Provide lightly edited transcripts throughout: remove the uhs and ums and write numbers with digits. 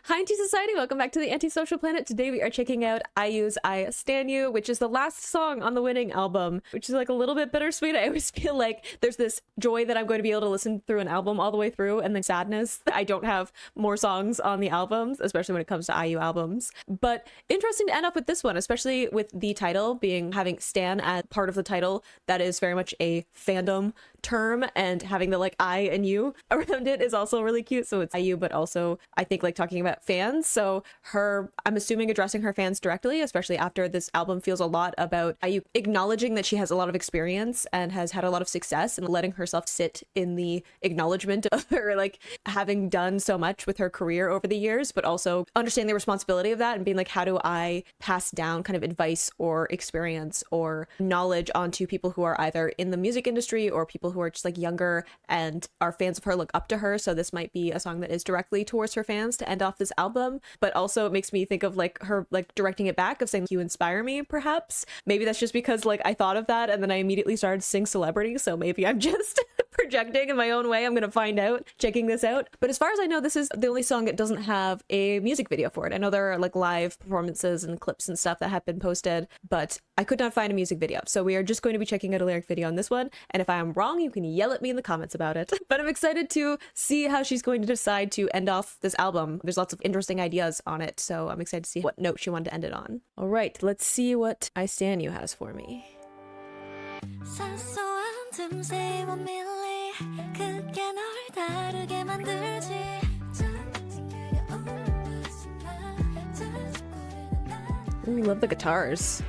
Hi Anti-Society, welcome back to the Antisocial Planet. Today we are checking out IU's I Stan You, which is the last song on the Winning album, which is like a little bit bittersweet. I always feel like there's this joy that I'm going to be able to listen through an album all the way through, and then sadness that I don't have more songs on the albums, especially when it comes to IU albums. But interesting to end up with this one, especially with the title being having Stan as part of the title. That is very much a fandom term, and having the like I and you around it is also really cute. So it's IU, but also I think like talking about fans. So her, I'm assuming, addressing her fans directly, especially after this album feels a lot about IU acknowledging that she has a lot of experience and has had a lot of success, and letting herself sit in the acknowledgement of her like having done so much with her career over the years, but also understanding the responsibility of that and being like, how do I pass down kind of advice or experience or knowledge onto people who are either in the music industry or people who are just like younger and are fans of her, look up to her. So this might be a song that is directly towards her fans to end off this album, but also it makes me think of like her like directing it back of saying, you inspire me. Perhaps maybe that's just because like I thought of that and then I immediately started to sing Celebrity, so maybe I'm just projecting in my own way. I'm gonna find out checking this out. But as far as I know, this is the only song that doesn't have a music video for it. I know there are like live performances and clips and stuff that have been posted, but I could not find a music video, so we are just going to be checking out a lyric video on this one, and if I am wrong you can yell at me in the comments about it. But I'm excited to see how she's going to decide to end off this album. There's lots of interesting ideas on it, so I'm excited to see what note she wanted to end it on. All right, let's see what I Stan You has for me. Ooh, love the guitars.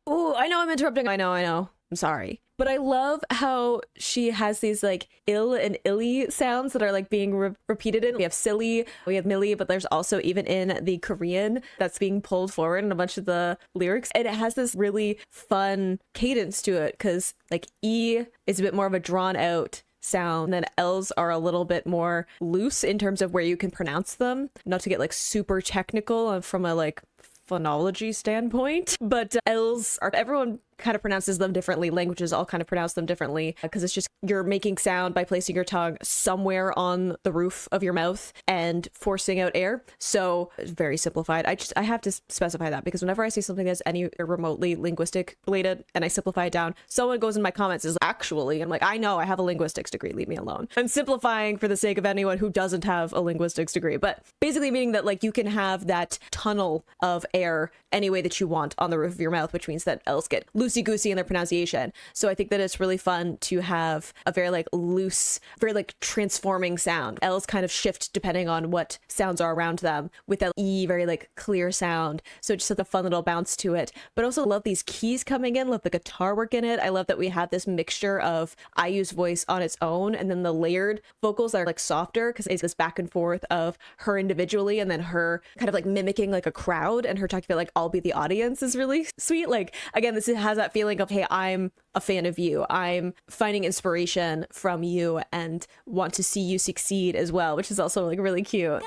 Oh, I know I'm interrupting. I know. I'm sorry. But I love how she has these like ill and illy sounds that are like being repeated in. We have silly, we have millie, but there's also even in the Korean that's being pulled forward in a bunch of the lyrics. And it has this really fun cadence to it because like E is a bit more of a drawn out sound, and then L's are a little bit more loose in terms of where you can pronounce them. Not to get like super technical from a like phonology standpoint, but L's are, everyone kind of pronounces them differently. Languages all kind of pronounce them differently because it's just you're making sound by placing your tongue somewhere on the roof of your mouth and forcing out air. So it's very simplified. I have to specify that because whenever I say something that's any remotely linguistic related and I simplify it down, someone goes in my comments is actually, I'm like, I know I have a linguistics degree, leave me alone. I'm simplifying for the sake of anyone who doesn't have a linguistics degree, but basically meaning that like you can have that tunnel of air any way that you want on the roof of your mouth, which means that L's get loosey-goosey in their pronunciation. So I think that it's really fun to have a very like loose, very like transforming sound. L's kind of shift depending on what sounds are around them, with that E very like clear sound. So just has a fun little bounce to it. But also love these keys coming in, love the guitar work in it. I love that we have this mixture of IU's voice on its own and then the layered vocals that are like softer because it's this back and forth of her individually and then her kind of like mimicking like a crowd, and her talking about like I'll be the audience is really sweet. Like again, this has that feeling of, hey, I'm a fan of you, I'm finding inspiration from you and want to see you succeed as well, which is also like really cute.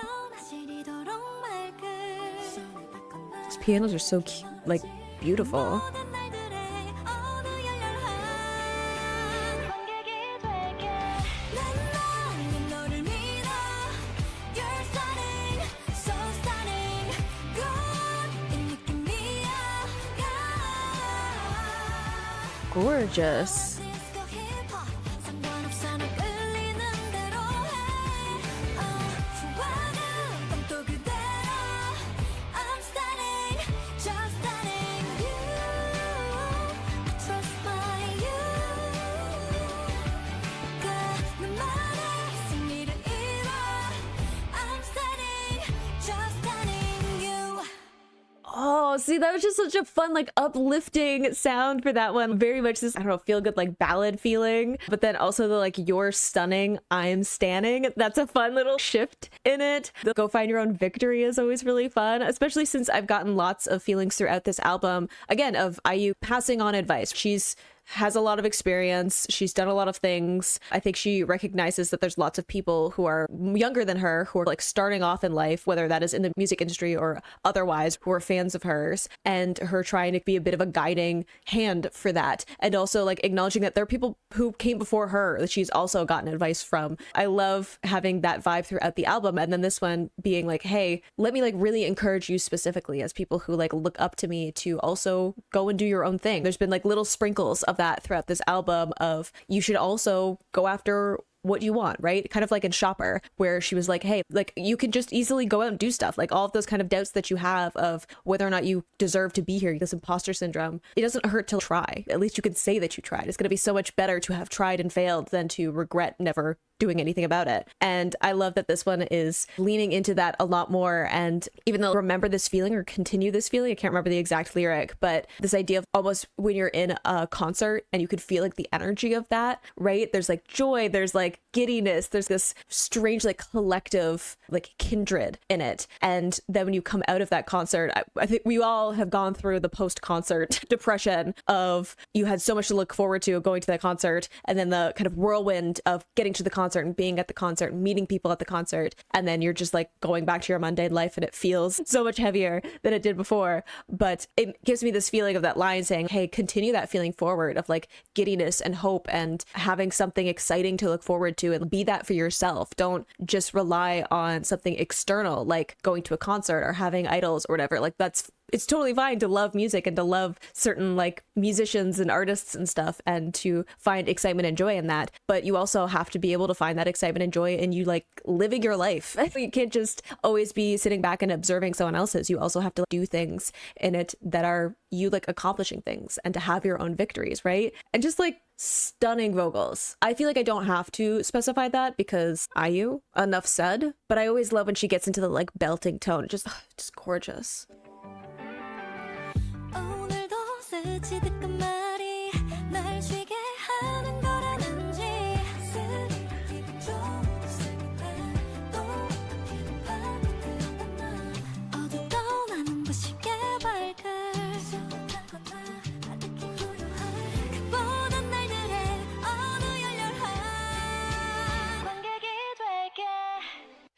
These pianos are so cute, like beautiful. Gorgeous. Oh, see, that was just such a fun, like, uplifting sound for that one. Very much this, I don't know, feel good, like, ballad feeling. But then also the, like, you're stunning, I'm standing. That's a fun little shift in it. The Go Find Your Own Victory is always really fun, especially since I've gotten lots of feelings throughout this album, again, of IU passing on advice. She's has a lot of experience. She's done a lot of things. I think she recognizes that there's lots of people who are younger than her who are like starting off in life, whether that is in the music industry or otherwise, who are fans of hers, and her trying to be a bit of a guiding hand for that. And also like acknowledging that there are people who came before her that she's also gotten advice from. I love having that vibe throughout the album. And then this one being like, hey, let me like really encourage you specifically as people who like look up to me to also go and do your own thing. There's been like little sprinkles of that throughout this album of you should also go after what you want, right? Kind of like in Shopper, where she was like, hey, like you can just easily go out and do stuff. Like all of those kind of doubts that you have of whether or not you deserve to be here, this imposter syndrome, it doesn't hurt to try. At least you can say that you tried. It's going to be so much better to have tried and failed than to regret never doing anything about it. And I love that this one is leaning into that a lot more. And even though remember this feeling or continue this feeling, I can't remember the exact lyric, but this idea of almost when you're in a concert and you could feel like the energy of that, right? There's like joy, there's like giddiness, there's this strange like collective like kindred in it. And then when you come out of that concert, I think we all have gone through the post-concert depression of you had so much to look forward to going to that concert, and then the kind of whirlwind of getting to the concert and being at the concert and meeting people at the concert, and then you're just like going back to your mundane life and it feels so much heavier than it did before. But it gives me this feeling of that line saying, hey, continue that feeling forward of like giddiness and hope and having something exciting to look forward to, and be that for yourself. Don't just rely on something external like going to a concert or having idols or whatever. Like it's totally fine to love music and to love certain like musicians and artists and stuff and to find excitement and joy in that. But you also have to be able to find that excitement and joy in you like living your life. You can't just always be sitting back and observing someone else's. You also have to do things in it that are you like accomplishing things and to have your own victories, right? And just like stunning vocals. I feel like I don't have to specify that because IU, enough said. But I always love when she gets into the like belting tone. Just gorgeous.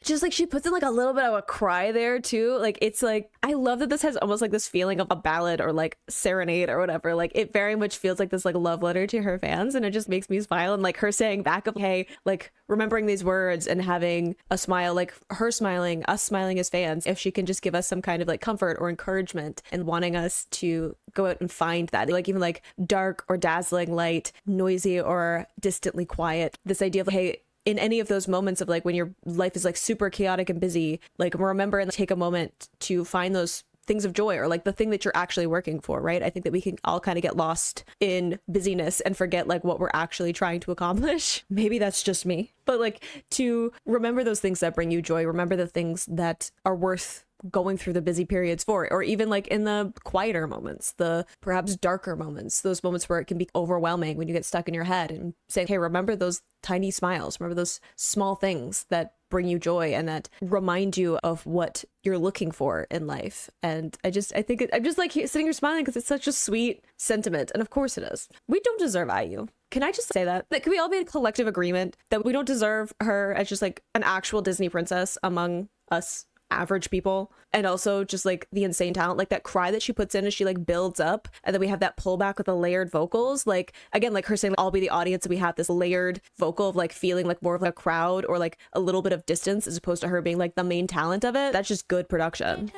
Just like she puts in like a little bit of a cry there too. Like it's like, I love that this has almost like this feeling of a ballad or like serenade or whatever. Like it very much feels like this like love letter to her fans, and it just makes me smile. And like her saying back of, hey, like remembering these words and having a smile, like her smiling, us smiling as fans, if she can just give us some kind of like comfort or encouragement and wanting us to go out and find that, like even like dark or dazzling light, noisy or distantly quiet. This idea of, hey, in any of those moments of like when your life is like super chaotic and busy, like remember and take a moment to find those things of joy or like the thing that you're actually working for, right? I think that we can all kind of get lost in busyness and forget like what we're actually trying to accomplish. Maybe that's just me, but like to remember those things that bring you joy, remember the things that are worth going through the busy periods for, or even like in the quieter moments, the perhaps darker moments, those moments where it can be overwhelming when you get stuck in your head, and saying, hey, remember those tiny smiles, remember those small things that bring you joy and that remind you of what you're looking for in life. And I'm just like sitting here smiling because it's such a sweet sentiment. And of course it is. We don't deserve IU. Can I just say that? Can we all be in collective agreement that we don't deserve her as just like an actual Disney princess among us average people? And also just like the insane talent, like that cry that she puts in as she like builds up, and then we have that pullback with the layered vocals, like again, like her saying, I'll be the audience, and we have this layered vocal of like feeling like more of a crowd or like a little bit of distance as opposed to her being like the main talent of it. That's just good production.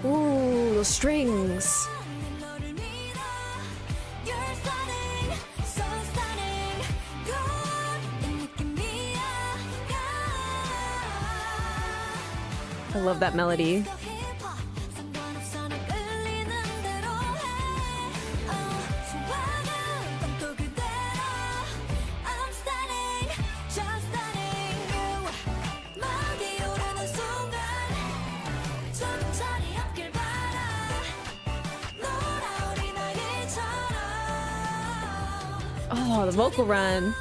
Ooh, those strings. I love that melody. Oh, the vocal run.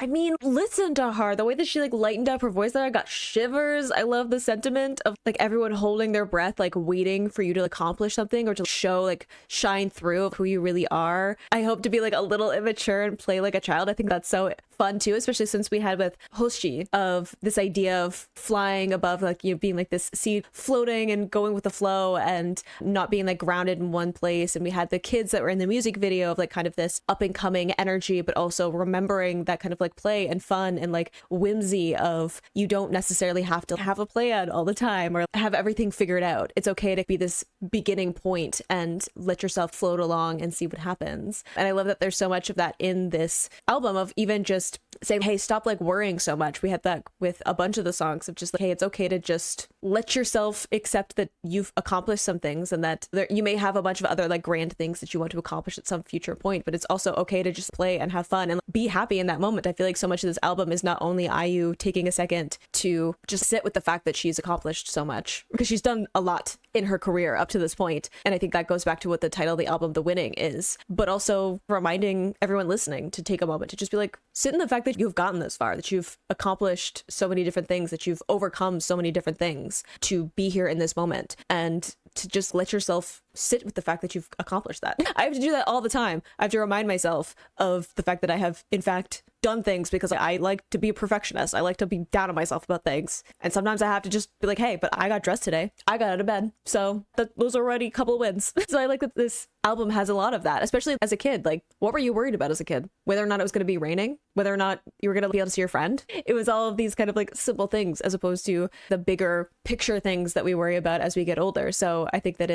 I mean, listen to her. The way that she like lightened up her voice there, I got shivers. I love the sentiment of like everyone holding their breath, like waiting for you to accomplish something or to show, like shine through of who you really are. I hope to be like a little immature and play like a child. I think that's so fun too, especially since we had with Hoshi of this idea of flying above, like, you know, being like this seed floating and going with the flow and not being like grounded in one place. And we had the kids that were in the music video of like kind of this up and coming energy, but also remembering that kind of like play and fun and like whimsy of you don't necessarily have to have a plan all the time or have everything figured out. It's okay to be this beginning point and let yourself float along and see what happens. And I love that there's so much of that in this album of even just saying, hey, stop like worrying so much. We had that with a bunch of the songs of just like, hey, it's okay to just let yourself accept that you've accomplished some things and that you may have a bunch of other like grand things that you want to accomplish at some future point, but it's also okay to just play and have fun and be happy in that moment. I feel like so much of this album is not only IU taking a second to just sit with the fact that she's accomplished so much, because she's done a lot in her career up to this point. And I think that goes back to what the title of the album, The Winning, is, but also reminding everyone listening to take a moment to just be like, sit in the fact that you've gotten this far, that you've accomplished so many different things, that you've overcome so many different things to be here in this moment, and to just let yourself sit with the fact that you've accomplished that. I have to do that all the time. I have to remind myself of the fact that I have, in fact, done things, because I like to be a perfectionist. I like to be down on myself about things. And sometimes I have to just be like, hey, but I got dressed today. I got out of bed. So those are already a couple of wins. So I like that this album has a lot of that, especially as a kid. Like, what were you worried about as a kid? Whether or not it was going to be raining, whether or not you were going to be able to see your friend. It was all of these kind of like simple things as opposed to the bigger picture things that we worry about as we get older. So I think that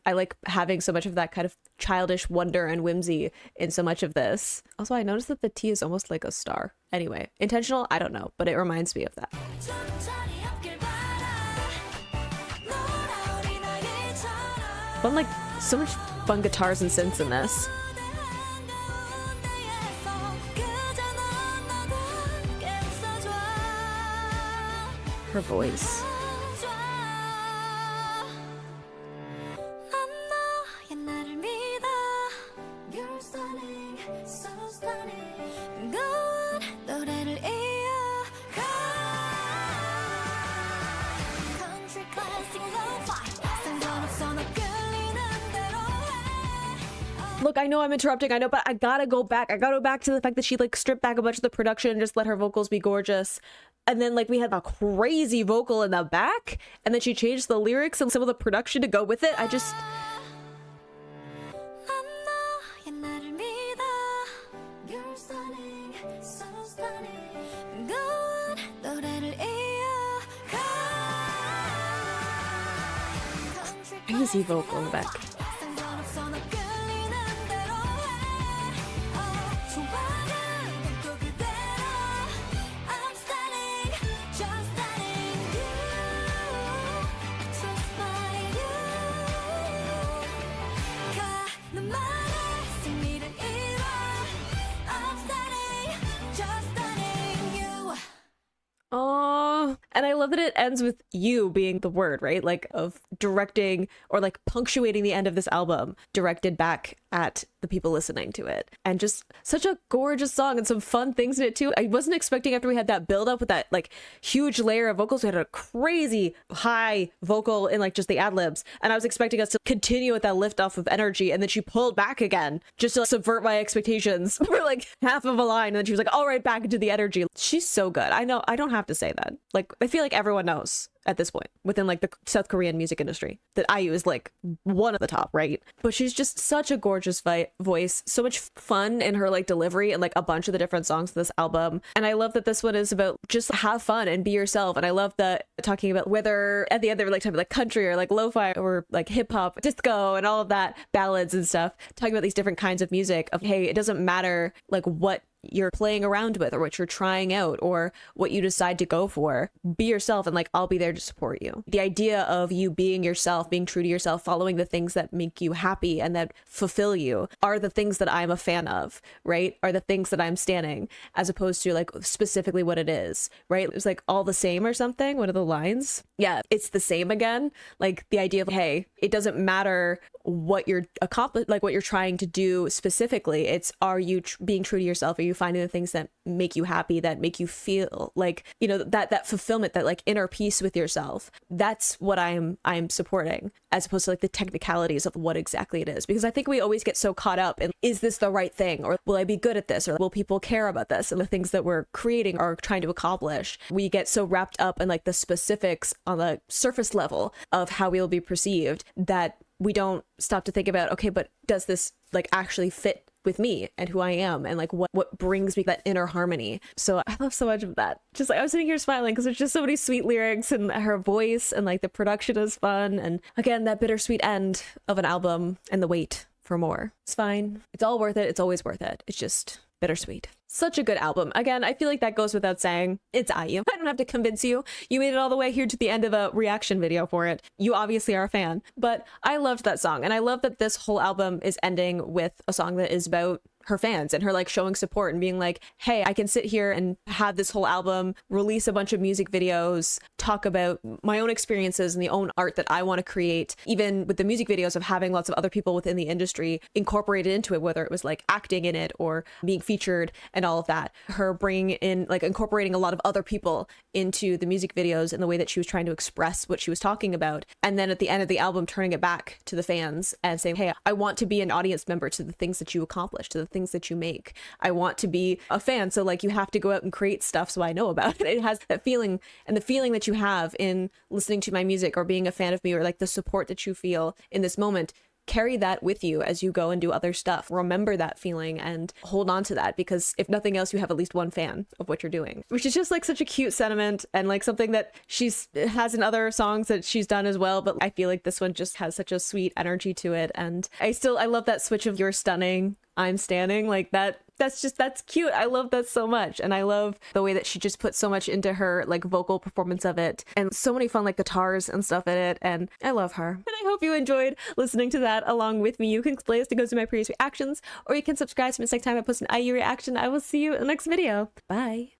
I like having so much of that kind of childish wonder and whimsy in so much of this. Also, I noticed that the T is almost like a star. Anyway, intentional? I don't know, but it reminds me of that. Fun, like, so much fun guitars and synths in this. Her voice. Look, I know I'm interrupting, I know, but I gotta go back. I gotta go back to the fact that she like stripped back a bunch of the production and just let her vocals be gorgeous. And then like we had a crazy vocal in the back, and then she changed the lyrics and some of the production to go with it. I just... crazy vocal in the back. Oh, and I love that it ends with you being the word, right? Like of directing or like punctuating the end of this album, directed back at the people listening to it. And just such a gorgeous song and some fun things in it too. I wasn't expecting, after we had that build up with that like huge layer of vocals, we had a crazy high vocal in like just the ad libs. And I was expecting us to continue with that lift off of energy. And then she pulled back again just to like, subvert my expectations for like half of a line. And then she was like, all right, back into the energy. She's so good. I know I don't have to say that. Like, I feel like everyone knows at this point within like the South Korean music industry that IU is like one of the top, right? But she's just such a gorgeous voice, so much fun in her like delivery and like a bunch of the different songs of this album. And I love that this one is about just have fun and be yourself. And I love that talking about whether at the end they were like talking about like country or like lo-fi or like hip hop, disco and all of that, ballads and stuff, talking about these different kinds of music of, hey, it doesn't matter like what you're playing around with or what you're trying out or what you decide to go for. Be yourself, and like I'll be there to support you. The idea of you being yourself, being true to yourself, following the things that make you happy and that fulfill you are the things that I'm a fan of, right? Are the things that I'm standing, as opposed to like specifically what it is, right? It was like all the same or something. One of the lines. Yeah, it's the same again. Like the idea of, hey, it doesn't matter what you're like what you're trying to do specifically. It's, are you being true to yourself? Are you finding the things that make you happy, that make you feel like, you know, that fulfillment, that like inner peace with yourself. That's what I'm supporting, as opposed to like the technicalities of what exactly it is. Because I think we always get so caught up in, is this the right thing? Or will I be good at this? Or will people care about this? And the things that we're creating or trying to accomplish, we get so wrapped up in like the specifics on the surface level of how we will be perceived that we don't stop to think about, okay, but does this like actually fit with me and who I am, and like what brings me that inner harmony? So I love so much of that. Just like I was sitting here smiling because there's just so many sweet lyrics, and her voice, and like the production is fun, and again that bittersweet end of an album and the wait for more. It's fine. It's all worth it. It's always worth it. It's just bittersweet. Such a good album. Again, I feel like that goes without saying. It's IU. I don't have to convince you. You made it all the way here to the end of a reaction video for it. You obviously are a fan. But I loved that song, and I love that this whole album is ending with a song that is about her fans and her like showing support and being like, hey, I can sit here and have this whole album, release a bunch of music videos, talk about my own experiences and the own art that I want to create, even with the music videos of having lots of other people within the industry incorporated into it, whether it was like acting in it or being featured and all of that. Her bringing in, like incorporating a lot of other people into the music videos in the way that she was trying to express what she was talking about. And then at the end of the album, turning it back to the fans and saying, hey, I want to be an audience member to the things that you accomplish, to the things that you make. I want to be a fan. So like you have to go out and create stuff so I know about it. It has that feeling, and the feeling that you have in listening to my music or being a fan of me, or like the support that you feel in this moment. Carry that with you as you go and do other stuff. Remember that feeling and hold on to that, because if nothing else, you have at least one fan of what you're doing, which is just like such a cute sentiment, and like something that she's has in other songs that she's done as well. But I feel like this one just has such a sweet energy to it. And I love that switch of "you're stunning, I'm standing," like that. That's cute. I love that so much. And I love the way that she just put so much into her like vocal performance of it, and so many fun like guitars and stuff in it. And I love her. And I hope you enjoyed listening to that along with me. You can play this to go to my previous reactions, or you can subscribe so next time I post an IU reaction. I will see you in the next video. Bye.